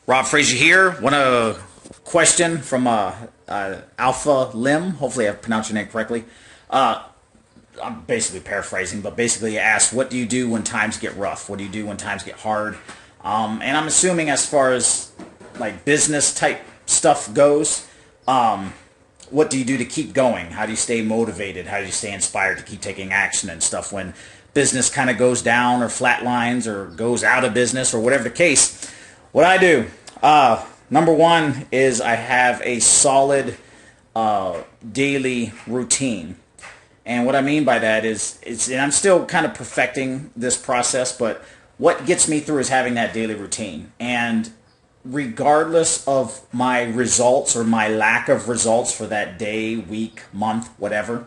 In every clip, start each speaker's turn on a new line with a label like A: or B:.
A: Rob Frazier here. Want a question from Alpha Lim. Hopefully I pronounced your name correctly. Uh, I'm basically paraphrasing, but basically asked, what do you do when times get rough? What do you do when times get hard? And I'm assuming as far as like business type stuff goes, what do you do to keep going? How do you stay motivated? How do you stay inspired to keep taking action and stuff when business kind of goes down or flatlines or goes out of business or whatever the case? What I do, number one is I have a solid daily routine. And what I mean by that is, and I'm still kind of perfecting this process, but what gets me through is having that daily routine. And regardless of my results or my lack of results for that day, week, month, whatever,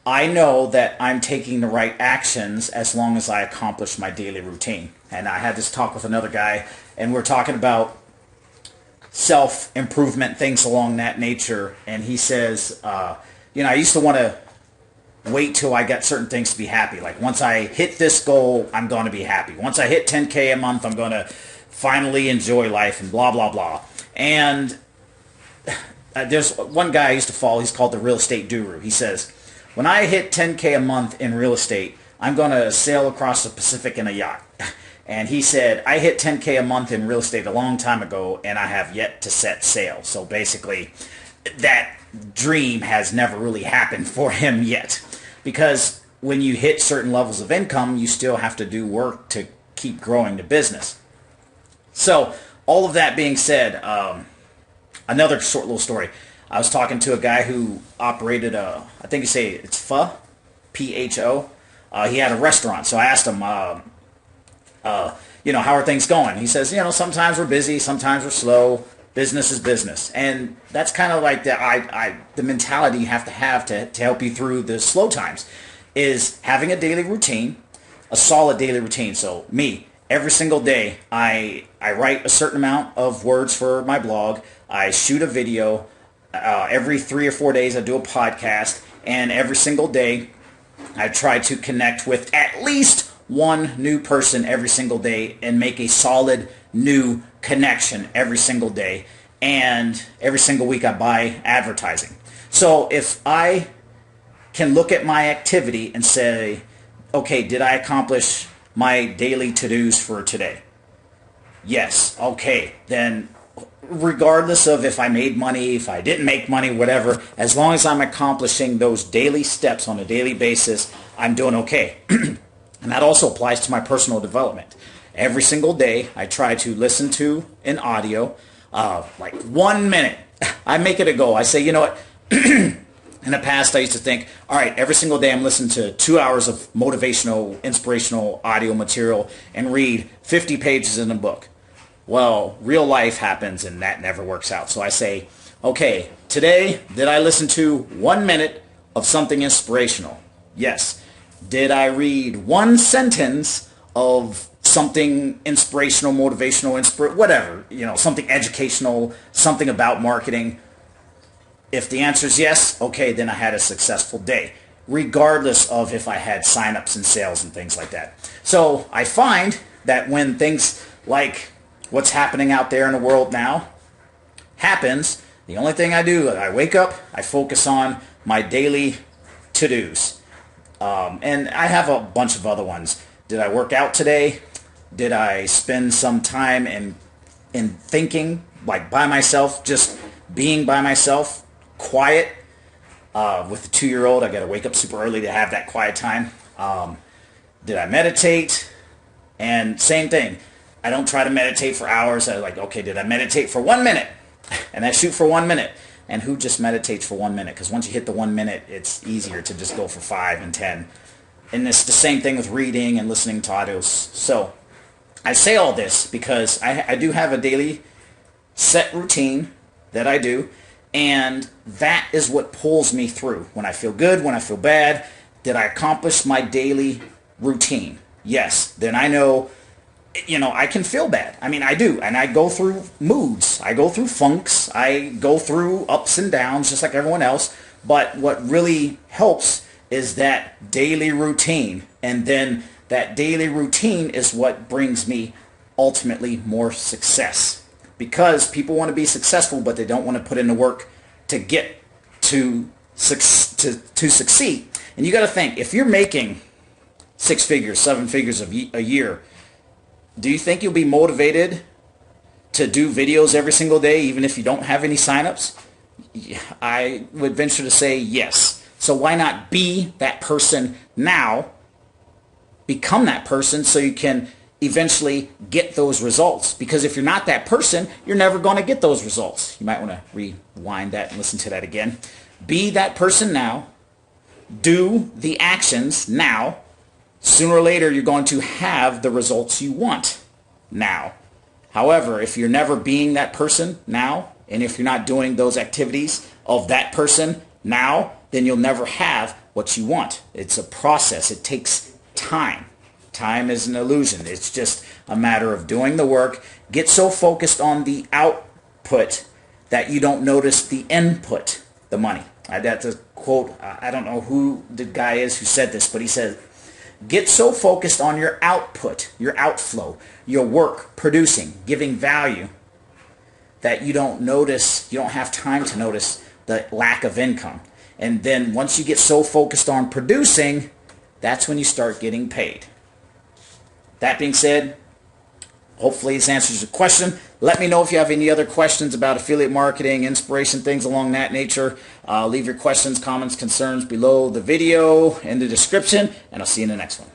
A: I know that I'm taking the right actions as long as I accomplish my daily routine. And I had this talk with another guy, and we're talking about self-improvement, things along that nature. And he says, I used to want to wait till I got certain things to be happy. Like once I hit this goal, I'm going to be happy. Once I hit 10K a month, I'm going to finally enjoy life and blah, blah, blah. And there's one guy I used to follow. He's called the Real Estate Guru. He says, when I hit 10K a month in real estate, I'm going to sail across the Pacific in a yacht. And he said, I hit 10K a month in real estate a long time ago, and I have yet to set sail. So basically, that dream has never really happened for him yet. Because when you hit certain levels of income, you still have to do work to keep growing the business. So all of that being said, another short little story. I was talking to a guy who operated I think you say it's Pho, Pho. He had a restaurant. So I asked him, how are things going? He says, sometimes we're busy, sometimes we're slow. Business is business. And that's kind of like the mentality you have to help you through the slow times, is having a daily routine, a solid daily routine. So me, every single day, I write a certain amount of words for my blog. I shoot a video. Every 3 or 4 days, I do a podcast. And every single day, I try to connect with at least one new person every single day and make a solid new connection every single day. And every single week I buy advertising. So if I can look at my activity and say, okay, did I accomplish my daily to-dos for today? Yes. Okay. Then regardless of if I made money, if I didn't make money, whatever, as long as I'm accomplishing those daily steps on a daily basis, I'm doing okay. And that also applies to my personal development. Every single day, I try to listen to an audio, like 1 minute. I make it a goal. I say, you know what? In the past, I used to think, all right, every single day I'm listening to 2 hours of motivational, inspirational audio material and read 50 pages in a book. Well, real life happens and that never works out. So I say, okay, today, did I listen to 1 minute of something inspirational? Yes. Did I read one sentence of something inspirational, motivational, whatever, something educational, something about marketing? If the answer is yes, okay, then I had a successful day, regardless of if I had signups and sales and things like that. So I find that when things like what's happening out there in the world now happens, the only thing I do, I wake up, I focus on my daily to-dos. And I have a bunch of other ones. Did I work out today? Did I spend some time in thinking, like by myself, just being by myself, quiet? With a 2-year-old, I got to wake up super early to have that quiet time. Did I meditate? And same thing. I don't try to meditate for hours. I like, okay, did I meditate for 1 minute? And I shoot for 1 minute. And who just meditates for 1 minute? Because once you hit the 1 minute, it's easier to just go for 5 and 10. And it's the same thing with reading and listening to audios. So I say all this because I do have a daily set routine that I do. And that is what pulls me through. When I feel good, when I feel bad, did I accomplish my daily routine? Yes. Then I know, I can feel bad. I mean, I do. And I go through moods. I go through funks. I go through ups and downs just like everyone else. But what really helps is that daily routine. And then that daily routine is what brings me ultimately more success. Because people want to be successful, but they don't want to put in the work to get to succeed. And you got to think, if you're making 6 figures, 7 figures a year, do you think you'll be motivated to do videos every single day, even if you don't have any signups? I would venture to say yes. So why not be that person now? Become that person so you can eventually get those results. Because if you're not that person, you're never going to get those results. You might want to rewind that and listen to that again. Be that person now. Do the actions now. Sooner or later, you're going to have the results you want now. However, if you're never being that person now, and if you're not doing those activities of that person now, then you'll never have what you want. It's a process. It takes time. Time is an illusion. It's just a matter of doing the work. Get so focused on the output that you don't notice the input, the money. That's a quote. I don't know who the guy is who said this, but he said, get so focused on your output, your outflow, your work, producing, giving value, that you don't notice, you don't have time to notice the lack of income. And then once you get so focused on producing, that's when you start getting paid. That being said, hopefully this answers your question. Let me know if you have any other questions about affiliate marketing, inspiration, things along that nature. Leave your questions, comments, concerns below the video in the description, and I'll see you in the next one.